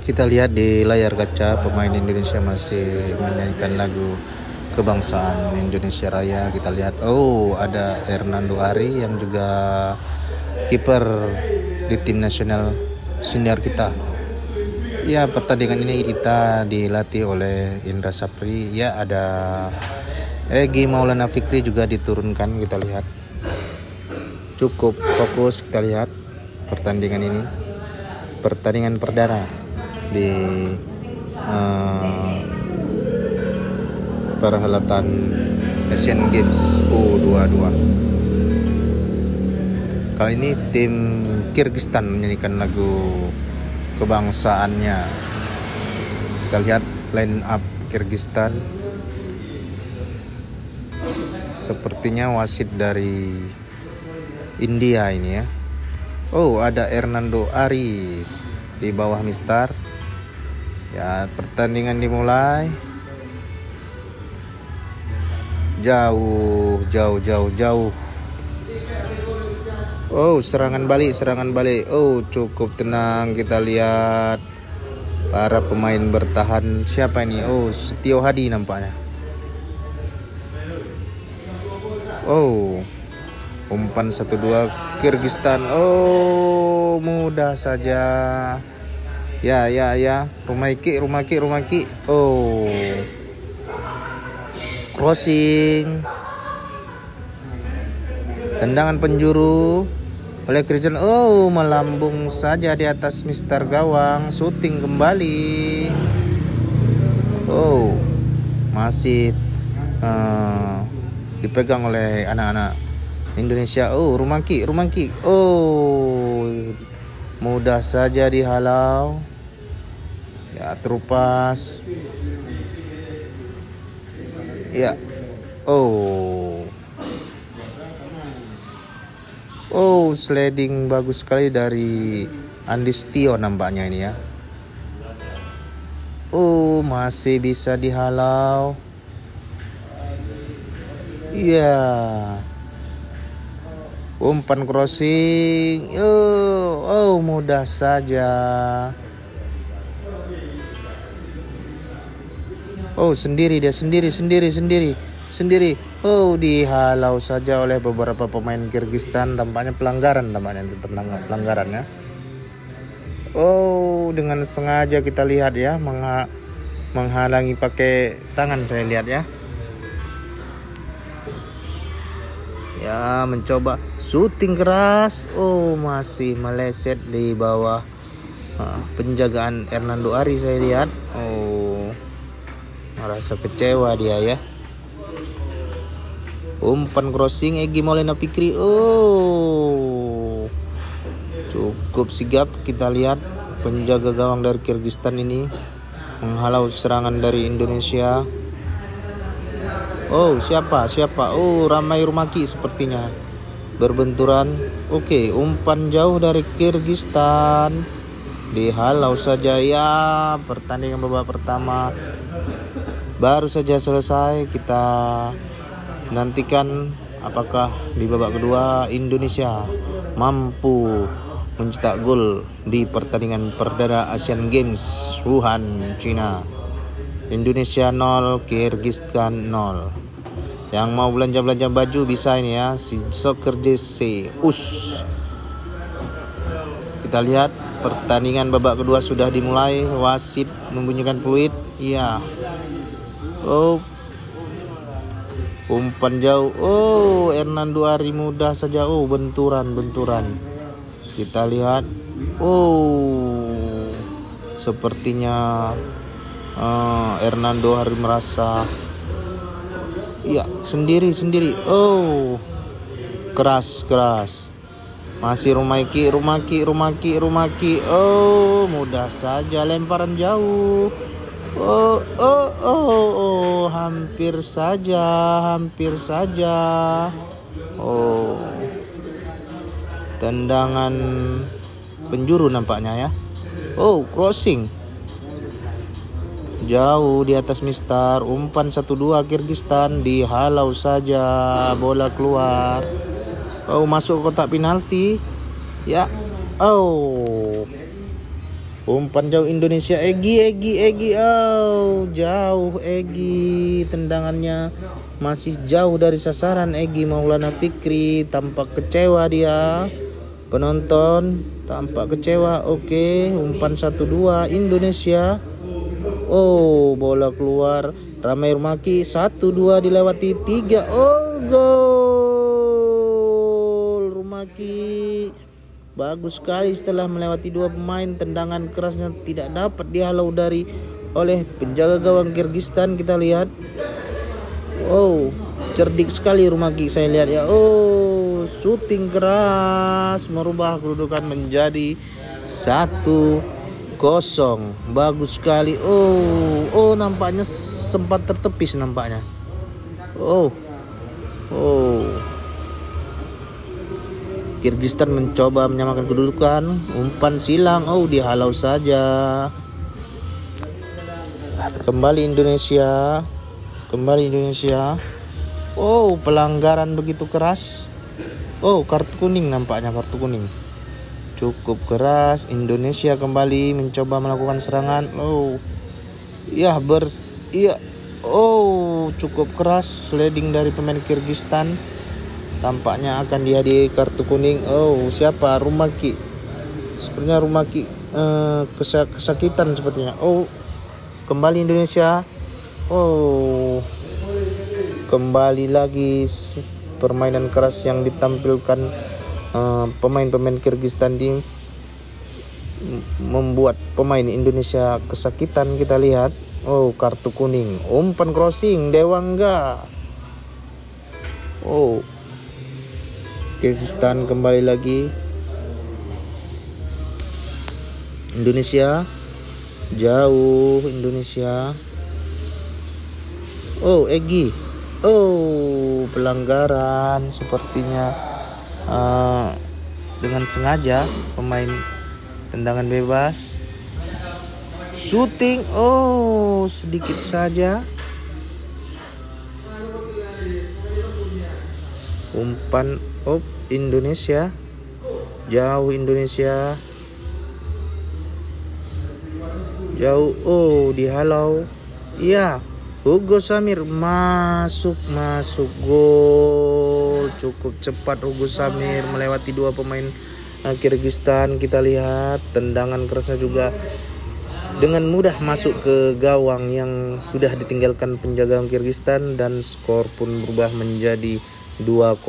Kita lihat di layar kaca pemain Indonesia masih menyanyikan lagu kebangsaan Indonesia Raya. Kita lihat, ada Hernando Ari yang juga kiper di tim nasional senior kita. Ya, pertandingan ini kita dilatih oleh Indra Sapri. Ya, ada Egy Maulana Fikri juga diturunkan. Kita lihat cukup fokus. Kita lihat pertandingan ini, pertandingan perdana di perhelatan Asian Games U22. Kali ini tim Kyrgyzstan menyanyikan lagu kebangsaannya. Kita lihat line up Kyrgyzstan. Sepertinya wasit dari India ini ya. Ada Hernando Ari di bawah Mister. Ya, pertandingan dimulai. Jauh. Serangan balik. Cukup tenang. Kita lihat para pemain bertahan. Siapa ini? Setio Hadi nampaknya. Umpan 1-2 Kyrgyzstan. Mudah saja. Ya. Rumaki. Crossing. Tendangan penjuru oleh Kyrgyzstan. Melambung saja di atas Mister gawang. Shooting kembali. Masih dipegang oleh anak-anak Indonesia. Rumaki. Mudah saja dihalau. Ya, terupas. Ya. Sliding bagus sekali dari Andi Setio nampaknya ini ya. Masih bisa dihalau. Iya. Umpan crossing. Mudah saja. Sendiri. Dihalau saja oleh beberapa pemain Kyrgyzstan. Tampaknya pelanggaran ya. Dengan sengaja kita lihat ya, menghalangi pakai tangan saya lihat ya. Ya, mencoba shooting keras. Masih meleset di bawah penjagaan Hernando Ari saya lihat. Merasa kecewa dia ya. Umpan crossing Egy Maulana Fikri. Cukup sigap. Kita lihat penjaga gawang dari Kyrgyzstan ini menghalau serangan dari Indonesia. Siapa? Ramai Rumaki sepertinya berbenturan. Umpan jauh dari Kyrgyzstan. Dihalau saja ya. Pertandingan babak pertama baru saja selesai. Kita nantikan apakah di babak kedua Indonesia mampu mencetak gol di pertandingan perdana Asian Games Wuhan, China. Indonesia 0, Kyrgyzstan 0. Yang mau belanja baju bisa ini ya, si Soccer JC US. Kita lihat pertandingan babak kedua sudah dimulai. Wasit membunyikan peluit. Iya. Umpan jauh. Hernando Ari mudah saja. Benturan. Kita lihat. Sepertinya Hernando Ari merasa sendiri. Keras. Masih Rumaki. Mudah saja lemparan jauh. Hampir saja. Tendangan penjuru nampaknya ya. Crossing jauh di atas Mister. Umpan 1-2 Kyrgyzstan. Dihalau saja. Bola keluar. Masuk kotak penalti. Ya. Umpan jauh Indonesia. Egy. Oh, jauh Egy. Tendangannya masih jauh dari sasaran. Egy Maulana Fikri tampak kecewa dia. Penonton tampak kecewa. Oke, umpan 1-2 Indonesia. Oh, bola keluar. Ramai Rumaki 1-2 dilewati 3. Oh, gol. Rumaki bagus sekali setelah melewati 2 pemain. Tendangan kerasnya tidak dapat dihalau oleh penjaga gawang Kyrgyzstan. Kita lihat. Oh, cerdik sekali Rumaki saya lihat ya. Oh, syuting keras merubah kedudukan menjadi 1-0. Bagus sekali. Oh, nampaknya sempat tertepis nampaknya. Oh. Kyrgyzstan mencoba menyamakan kedudukan. Umpan silang. Oh, dihalau saja. Kembali Indonesia. Oh, pelanggaran begitu keras. Oh, kartu kuning nampaknya, kartu kuning. Cukup keras. Indonesia kembali mencoba melakukan serangan. Oh. Oh, cukup keras sliding dari pemain Kyrgyzstan. Tampaknya akan dihadiahi kartu kuning. Oh, siapa? Rumaki. Sepertinya Rumaki kesakitan sepertinya. Oh, kembali Indonesia. Oh, kembali lagi permainan keras yang ditampilkan pemain-pemain Kyrgyzstan membuat pemain Indonesia kesakitan. Kita lihat. Oh, kartu kuning. Umpan crossing Dewangga. Oh, Kyrgyzstan kembali lagi. Indonesia jauh. Indonesia. Oh, Egy. Oh, pelanggaran sepertinya dengan sengaja pemain tendangan bebas. Shooting. Oh, sedikit saja. Umpan Indonesia. Jauh Indonesia. Jauh. Oh, dihalau. Iya. Hugo Samir masuk gol. Cukup cepat Hugo Samir melewati 2 pemain Kyrgyzstan. Kita lihat tendangan kerasnya juga dengan mudah masuk ke gawang yang sudah ditinggalkan penjaga Kyrgyzstan dan skor pun berubah menjadi 2-0.